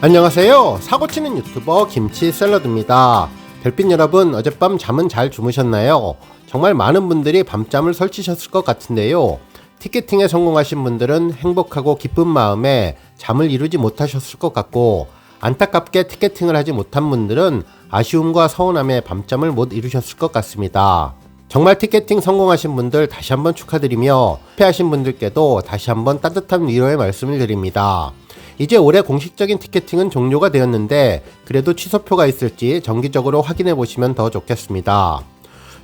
안녕하세요. 사고치는 유튜버 김치샐러드입니다. 별빛 여러분, 어젯밤 잠은 잘 주무셨나요? 정말 많은 분들이 밤잠을 설치셨을 것 같은데요. 티켓팅에 성공하신 분들은 행복하고 기쁜 마음에 잠을 이루지 못하셨을 것 같고, 안타깝게 티켓팅을 하지 못한 분들은 아쉬움과 서운함에 밤잠을 못 이루셨을 것 같습니다. 정말 티켓팅 성공하신 분들 다시 한번 축하드리며, 실패하신 분들께도 다시 한번 따뜻한 위로의 말씀을 드립니다. 이제 올해 공식적인 티켓팅은 종료가 되었는데 그래도 취소표가 있을지 정기적으로 확인해 보시면 더 좋겠습니다.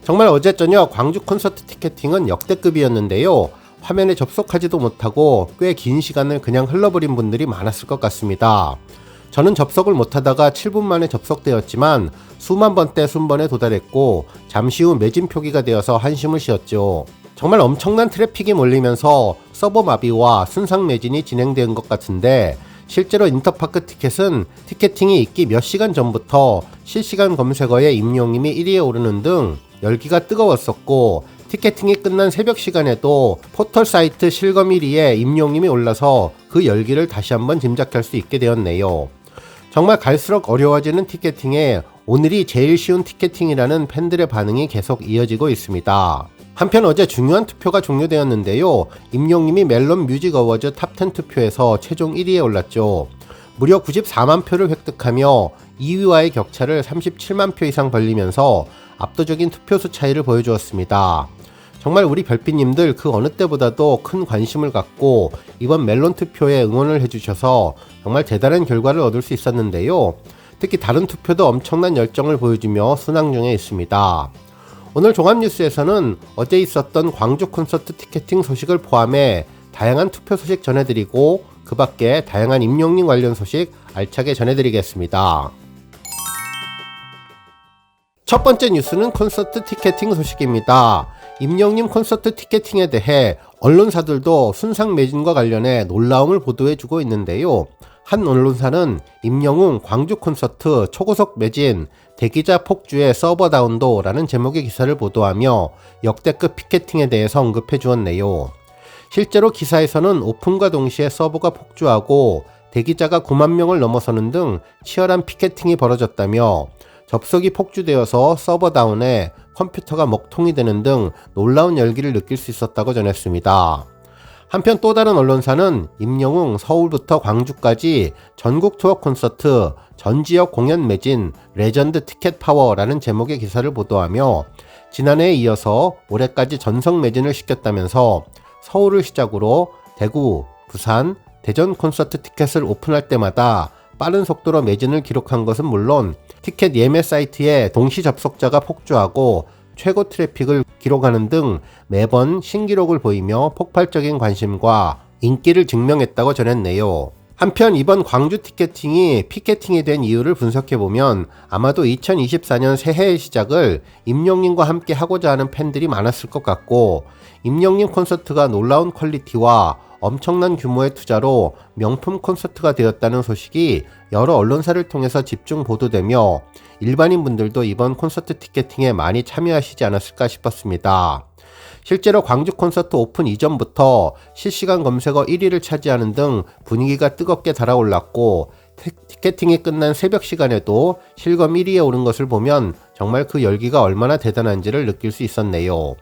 정말 어제 저녁 광주 콘서트 티켓팅은 역대급이었는데요. 화면에 접속하지도 못하고 꽤 긴 시간을 그냥 흘러버린 분들이 많았을 것 같습니다. 저는 접속을 못하다가 7분 만에 접속되었지만 수만 번대 순번에 도달했고 잠시 후 매진 표기가 되어서 한숨을 쉬었죠. 정말 엄청난 트래픽이 몰리면서 서버 마비와 순상 매진이 진행된 것 같은데, 실제로 인터파크 티켓은 티켓팅이 있기 몇 시간 전부터 실시간 검색어에 임용님이 1위에 오르는 등 열기가 뜨거웠었고, 티켓팅이 끝난 새벽 시간에도 포털 사이트 실검 1위에 임용님이 올라서 그 열기를 다시 한번 짐작할 수 있게 되었네요. 정말 갈수록 어려워지는 티켓팅에 오늘이 제일 쉬운 티켓팅이라는 팬들의 반응이 계속 이어지고 있습니다. 한편 어제 중요한 투표가 종료되었는데요. 임용님이 멜론 뮤직 어워즈 탑10 투표에서 최종 1위에 올랐죠. 무려 94만 표를 획득하며 2위와의 격차를 37만 표 이상 벌리면서 압도적인 투표수 차이를 보여주었습니다. 정말 우리 별빛님들 그 어느 때보다도 큰 관심을 갖고 이번 멜론 투표에 응원을 해주셔서 정말 대단한 결과를 얻을 수 있었는데요. 특히 다른 투표도 엄청난 열정을 보여주며 순항 중에 있습니다. 오늘 종합뉴스에서는 어제 있었던 광주 콘서트 티켓팅 소식을 포함해 다양한 투표 소식 전해드리고 그 밖에 다양한 임용님 관련 소식 알차게 전해드리겠습니다. 첫 번째 뉴스는 콘서트 티켓팅 소식입니다. 임용님 콘서트 티켓팅에 대해 언론사들도 순상 매진과 관련해 놀라움을 보도해주고 있는데요. 한 언론사는 임영웅 광주 콘서트 초고속 매진, 대기자 폭주의 서버 다운도 라는 제목의 기사를 보도하며 역대급 피켓팅에 대해서 언급해 주었네요. 실제로 기사에서는 오픈과 동시에 서버가 폭주하고 대기자가 9만 명을 넘어서는 등 치열한 피켓팅이 벌어졌다며 접속이 폭주되어서 서버 다운에 컴퓨터가 먹통이 되는 등 놀라운 열기를 느낄 수 있었다고 전했습니다. 한편 또 다른 언론사는 임영웅 서울부터 광주까지 전국 투어 콘서트 전 지역 공연 매진 레전드 티켓 파워라는 제목의 기사를 보도하며 지난해에 이어서 올해까지 전석 매진을 시켰다면서 서울을 시작으로 대구, 부산, 대전 콘서트 티켓을 오픈할 때마다 빠른 속도로 매진을 기록한 것은 물론 티켓 예매 사이트에 동시 접속자가 폭주하고 최고 트래픽을 기록하는 등 매번 신기록을 보이며 폭발적인 관심과 인기를 증명했다고 전했네요. 한편 이번 광주 티켓팅이 피켓팅이 된 이유를 분석해보면 아마도 2024년 새해의 시작을 임용님과 함께 하고자 하는 팬들이 많았을 것 같고, 임용님 콘서트가 놀라운 퀄리티와 엄청난 규모의 투자로 명품 콘서트가 되었다는 소식이 여러 언론사를 통해서 집중 보도되며 일반인 분들도 이번 콘서트 티켓팅에 많이 참여하시지 않았을까 싶었습니다. 실제로 광주 콘서트 오픈 이전부터 실시간 검색어 1위를 차지하는 등 분위기가 뜨겁게 달아올랐고, 티켓팅이 끝난 새벽 시간에도 실검 1위에 오른 것을 보면 정말 그 열기가 얼마나 대단한지를 느낄 수 있었네요.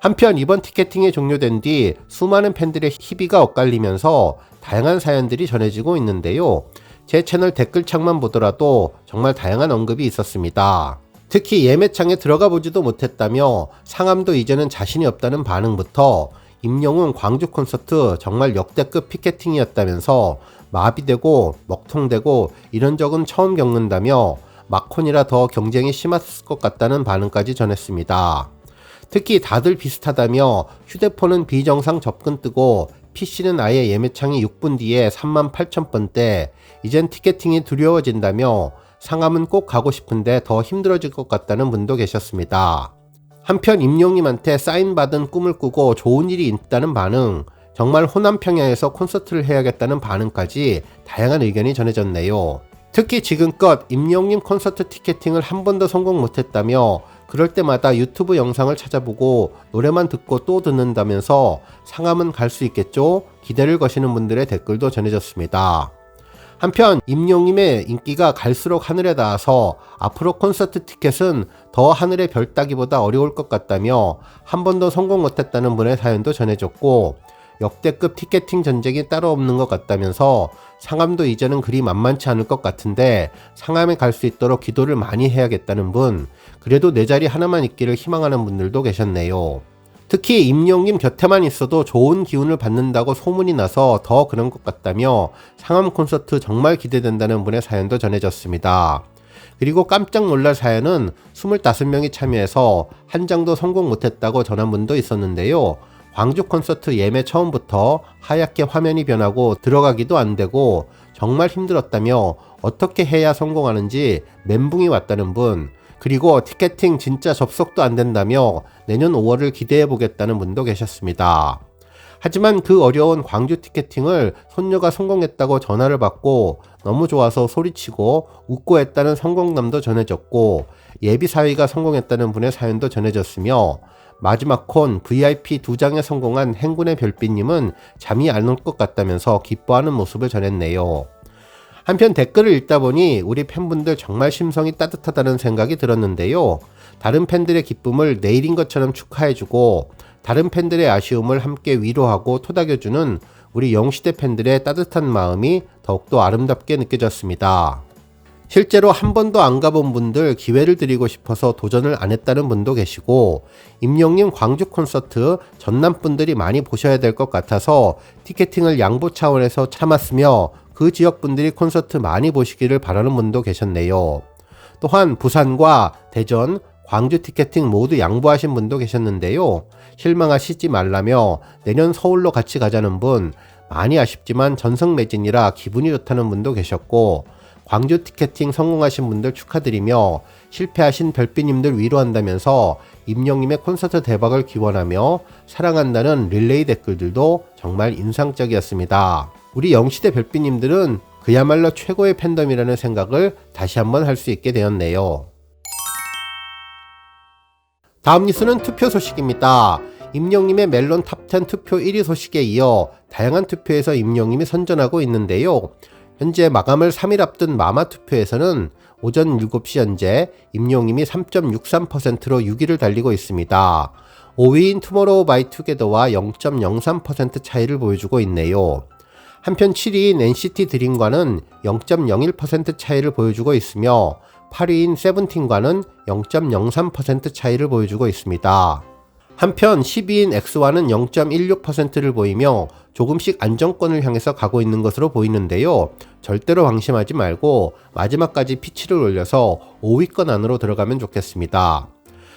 한편 이번 티켓팅이 종료된 뒤 수많은 팬들의 희비가 엇갈리면서 다양한 사연들이 전해지고 있는데요. 제 채널 댓글창만 보더라도 정말 다양한 언급이 있었습니다. 특히 예매창에 들어가 보지도 못했다며 상암도 이제는 자신이 없다는 반응부터 임영웅 광주 콘서트 정말 역대급 피켓팅이었다면서 마비되고 먹통되고 이런 적은 처음 겪는다며 마콘이라 더 경쟁이 심했을 것 같다는 반응까지 전했습니다. 특히 다들 비슷하다며 휴대폰은 비정상 접근 뜨고 PC는 아예 예매창이 6분 뒤에 38,000번대, 이젠 티켓팅이 두려워진다며 상암은 꼭 가고 싶은데 더 힘들어질 것 같다는 분도 계셨습니다. 한편 임용님한테 사인받은 꿈을 꾸고 좋은 일이 있다는 반응, 정말 호남 평야에서 콘서트를 해야겠다는 반응까지 다양한 의견이 전해졌네요. 특히 지금껏 임영웅 콘서트 티켓팅을 한 번도 성공 못했다며 그럴 때마다 유튜브 영상을 찾아보고 노래만 듣고 또 듣는다면서 상암은 갈 수 있겠죠? 기대를 거시는 분들의 댓글도 전해졌습니다. 한편 임영님의 인기가 갈수록 하늘에 닿아서 앞으로 콘서트 티켓은 더 하늘의 별 따기보다 어려울 것 같다며 한 번도 성공 못했다는 분의 사연도 전해졌고, 역대급 티켓팅 전쟁이 따로 없는 것 같다면서 상암도 이제는 그리 만만치 않을 것 같은데 상암에 갈 수 있도록 기도를 많이 해야겠다는 분, 그래도 내 자리 하나만 있기를 희망하는 분들도 계셨네요. 특히 임영님 곁에만 있어도 좋은 기운을 받는다고 소문이 나서 더 그런 것 같다며 상암 콘서트 정말 기대된다는 분의 사연도 전해졌습니다. 그리고 깜짝 놀랄 사연은 25명이 참여해서 한 장도 성공 못했다고 전한 분도 있었는데요. 광주 콘서트 예매 처음부터 하얗게 화면이 변하고 들어가기도 안 되고 정말 힘들었다며 어떻게 해야 성공하는지 멘붕이 왔다는 분, 그리고 티켓팅 진짜 접속도 안 된다며 내년 5월을 기대해 보겠다는 분도 계셨습니다. 하지만 그 어려운 광주 티켓팅을 손녀가 성공했다고 전화를 받고 너무 좋아서 소리치고 웃고 했다는 성공담도 전해졌고, 예비 4위가 성공했다는 분의 사연도 전해졌으며, 마지막 콘 VIP 2장에 성공한 행군의 별빛님은 잠이 안 올 것 같다면서 기뻐하는 모습을 전했네요. 한편 댓글을 읽다 보니 우리 팬분들 정말 심성이 따뜻하다는 생각이 들었는데요. 다른 팬들의 기쁨을 내일인 것처럼 축하해주고 다른 팬들의 아쉬움을 함께 위로하고 토닥여주는 우리 영시대 팬들의 따뜻한 마음이 더욱더 아름답게 느껴졌습니다. 실제로 한 번도 안 가본 분들 기회를 드리고 싶어서 도전을 안 했다는 분도 계시고, 임영님 광주 콘서트 전남 분들이 많이 보셔야 될 것 같아서 티켓팅을 양보 차원에서 참았으며 그 지역 분들이 콘서트 많이 보시기를 바라는 분도 계셨네요. 또한 부산과 대전, 광주 티켓팅 모두 양보하신 분도 계셨는데요. 실망하시지 말라며 내년 서울로 같이 가자는 분, 많이 아쉽지만 전석 매진이라 기분이 좋다는 분도 계셨고, 광주 티켓팅 성공하신 분들 축하드리며 실패하신 별빛님들 위로한다면서 임영님의 콘서트 대박을 기원하며 사랑한다는 릴레이 댓글들도 정말 인상적이었습니다. 우리 영시대 별빛님들은 그야말로 최고의 팬덤이라는 생각을 다시 한번 할 수 있게 되었네요. 다음 뉴스는 투표 소식입니다. 임영님의 멜론 탑10 투표 1위 소식에 이어 다양한 투표에서 임영님이 선전하고 있는데요. 현재 마감을 3일 앞둔 마마 투표에서는 오전 7시 현재 임영님이 3.63%로 6위를 달리고 있습니다. 5위인 투모로우 바이 투게더와 0.03% 차이를 보여주고 있네요. 한편 7위인 NCT 드림과는 0.01% 차이를 보여주고 있으며 8위인 세븐틴과는 0.03% 차이를 보여주고 있습니다. 한편 10위인 엑스와는 0.16%를 보이며 조금씩 안정권을 향해서 가고 있는 것으로 보이는데요. 절대로 방심하지 말고 마지막까지 피치를 올려서 5위권 안으로 들어가면 좋겠습니다.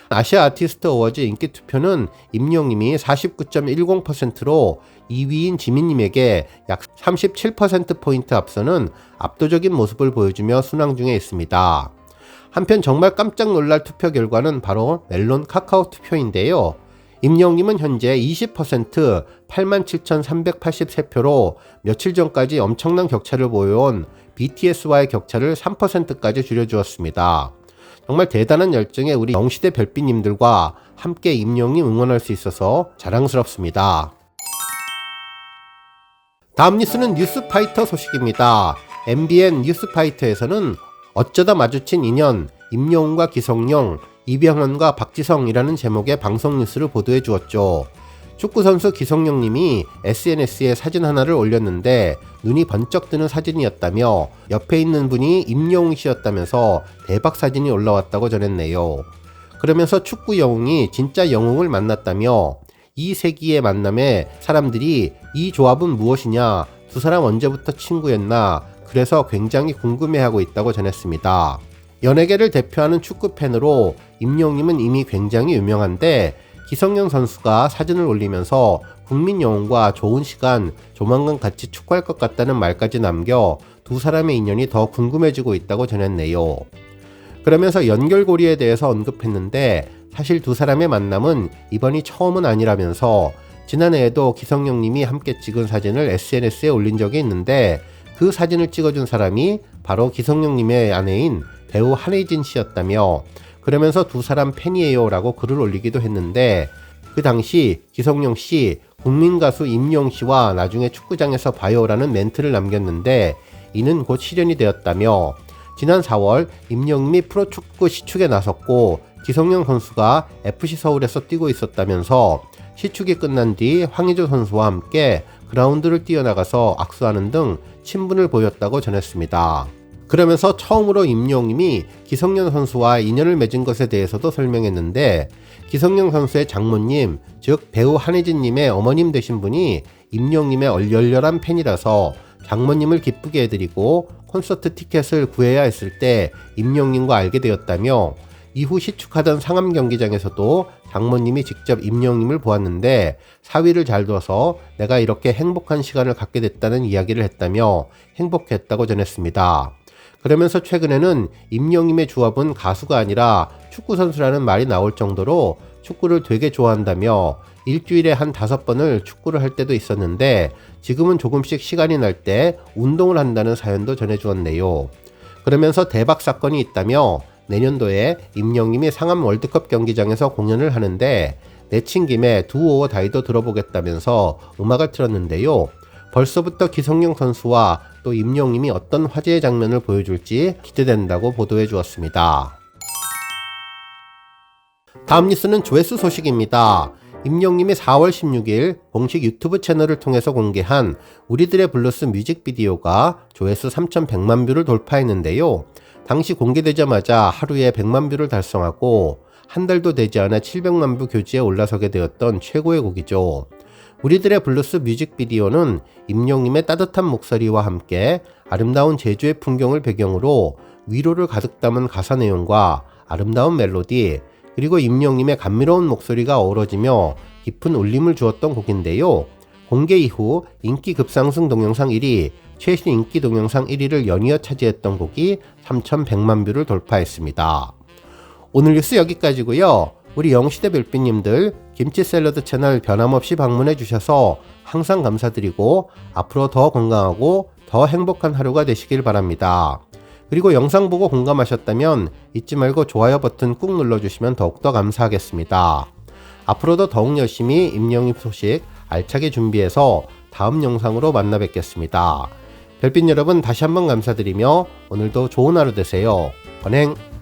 아시아 아티스트 어워즈 인기 투표는 임영님이 49.10%로 2위인 지민님에게 약 37%포인트 앞서는 압도적인 모습을 보여주며 순항 중에 있습니다. 한편 정말 깜짝 놀랄 투표 결과는 바로 멜론 카카오 투표인데요. 임영님은 현재 20% 87,383표로 며칠 전까지 엄청난 격차를 보여온 BTS와의 격차를 3%까지 줄여주었습니다. 정말 대단한 열정의 우리 영시대 별빛님들과 함께 임영님 응원할 수 있어서 자랑스럽습니다. 다음 뉴스는 뉴스파이터 소식입니다. MBN 뉴스파이터에서는 어쩌다 마주친 인연, 임영웅과 기성용, 이병헌과 박지성이라는 제목의 방송 뉴스를 보도해 주었죠. 축구선수 기성용님이 SNS에 사진 하나를 올렸는데 눈이 번쩍 뜨는 사진이었다며 옆에 있는 분이 임영웅 씨였다면서 대박 사진이 올라왔다고 전했네요. 그러면서 축구 영웅이 진짜 영웅을 만났다며 이 세기의 만남에 사람들이 이 조합은 무엇이냐, 두 사람 언제부터 친구였나, 그래서 굉장히 궁금해하고 있다고 전했습니다. 연예계를 대표하는 축구팬으로 임영웅님은 이미 굉장히 유명한데 기성용 선수가 사진을 올리면서 국민 영웅과 좋은 시간 조만간 같이 축구할 것 같다는 말까지 남겨 두 사람의 인연이 더 궁금해지고 있다고 전했네요. 그러면서 연결고리에 대해서 언급했는데 사실 두 사람의 만남은 이번이 처음은 아니라면서 지난해에도 기성용님이 함께 찍은 사진을 SNS에 올린 적이 있는데 그 사진을 찍어준 사람이 바로 기성용님의 아내인 배우 한혜진 씨였다며 그러면서 두 사람 팬이에요 라고 글을 올리기도 했는데 그 당시 기성용 씨 국민가수 임영웅 씨와 나중에 축구장에서 봐요 라는 멘트를 남겼는데 이는 곧 실현이 되었다며 지난 4월 임영님이 프로축구 시축에 나섰고 기성용 선수가 FC 서울에서 뛰고 있었다면서 시축이 끝난 뒤 황의조 선수와 함께 그라운드를 뛰어나가서 악수하는 등 친분을 보였다고 전했습니다. 그러면서 처음으로 임영님이 기성용 선수와 인연을 맺은 것에 대해서도 설명했는데 기성용 선수의 장모님, 즉 배우 한혜진님의 어머님 되신 분이 임영님의 열렬한 팬이라서 장모님을 기쁘게 해드리고 콘서트 티켓을 구해야 했을 때 임영님과 알게 되었다며 이후 시축하던 상암 경기장에서도 장모님이 직접 임영님을 보았는데 사위를 잘 둬서 내가 이렇게 행복한 시간을 갖게 됐다는 이야기를 했다며 행복했다고 전했습니다. 그러면서 최근에는 임영님의 주업은 가수가 아니라 축구선수라는 말이 나올 정도로 축구를 되게 좋아한다며 일주일에 한 5번을 축구를 할 때도 있었는데 지금은 조금씩 시간이 날 때 운동을 한다는 사연도 전해주었네요. 그러면서 대박 사건이 있다며 내년도에 임영님이 상암 월드컵 경기장에서 공연을 하는데 내친 김에 두오어 다이도 들어보겠다면서 음악을 틀었는데요. 벌써부터 기성용 선수와 또 임영님이 어떤 화제의 장면을 보여줄지 기대된다고 보도해 주었습니다. 다음 뉴스는 조회수 소식입니다. 임영님이 4월 16일 공식 유튜브 채널을 통해서 공개한 우리들의 블루스 뮤직비디오가 조회수 3,100만 뷰를 돌파했는데요. 당시 공개되자마자 하루에 100만 뷰를 달성하고 한 달도 되지 않아 700만 뷰 교지에 올라서게 되었던 최고의 곡이죠. 우리들의 블루스 뮤직비디오는 임영님의 따뜻한 목소리와 함께 아름다운 제주의 풍경을 배경으로 위로를 가득 담은 가사 내용과 아름다운 멜로디 그리고 임영님의 감미로운 목소리가 어우러지며 깊은 울림을 주었던 곡인데요. 공개 이후 인기 급상승 동영상 1위, 최신 인기 동영상 1위를 연이어 차지했던 곡이 3,100만 뷰를 돌파했습니다. 오늘 뉴스 여기까지고요. 우리 영시대 별빛님들 김치 샐러드 채널 변함없이 방문해 주셔서 항상 감사드리고 앞으로 더 건강하고 더 행복한 하루가 되시길 바랍니다. 그리고 영상 보고 공감하셨다면 잊지 말고 좋아요 버튼 꾹 눌러주시면 더욱더 감사하겠습니다. 앞으로도 더욱 열심히 임영님 소식 알차게 준비해서 다음 영상으로 만나 뵙겠습니다. 별빛 여러분 다시 한번 감사드리며 오늘도 좋은 하루 되세요. 건행!